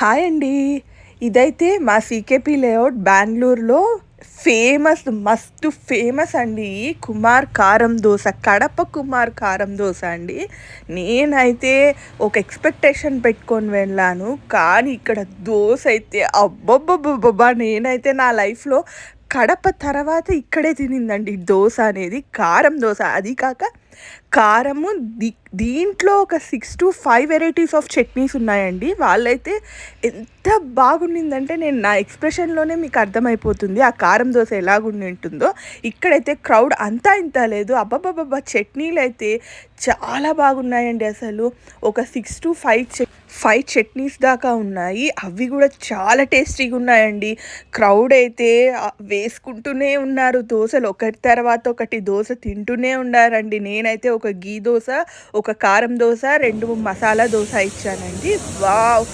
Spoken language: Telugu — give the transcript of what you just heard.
హాయ్ అండి. ఇదైతే మా సీకేపీ లేఅవుట్ బెంగుళూరులో మస్తు ఫేమస్ అండి. కుమార్ కారం దోస. కడప కుమార్ కారం దోస అండి. నేనైతే ఒక ఎక్స్‌పెక్టేషన్ పెట్టుకొని వెళ్ళాను. కానీ ఇక్కడ దోస అయితే అబ్బబ్బబ్బబ్బబ్బా! నేనైతే నా లైఫ్‌లో కడప తర్వాత ఇక్కడే తినిందండి దోస అనేది. కారం దోస. అది కాక కారము ది దీంట్లో ఒక 6-5 వెరైటీస్ ఆఫ్ చట్నీస్ ఉన్నాయండి. వాళ్ళైతే ఎంత బాగుండిందంటే నేను నా ఎక్స్‌ప్రెషన్‌లోనే మీకు అర్థమైపోతుంది. ఆ కారం దోస ఎలాగుండింటుందో. ఇక్కడైతే క్రౌడ్ అంతా ఇంత లేదు. అబ్బబ్బబ్బబ్బా! చట్నీలైతే చాలా బాగున్నాయండి అసలు. ఒక 5 చట్నీస్ దాకా ఉన్నాయి. అవి గూడా చాలా టేస్టీగున్నాయండి. క్రౌడ్ అయితే వేసుకుంటూనే ఉన్నారు దోసలు. ఒకటి తర్వాత ఒకటి దోస తింటూనే ఉన్నారండి. నేనైతే ఒక ఘీ దోస, ఒక కారం దోస, 2 మసాలా దోస ఇచ్చానండి. వావ్!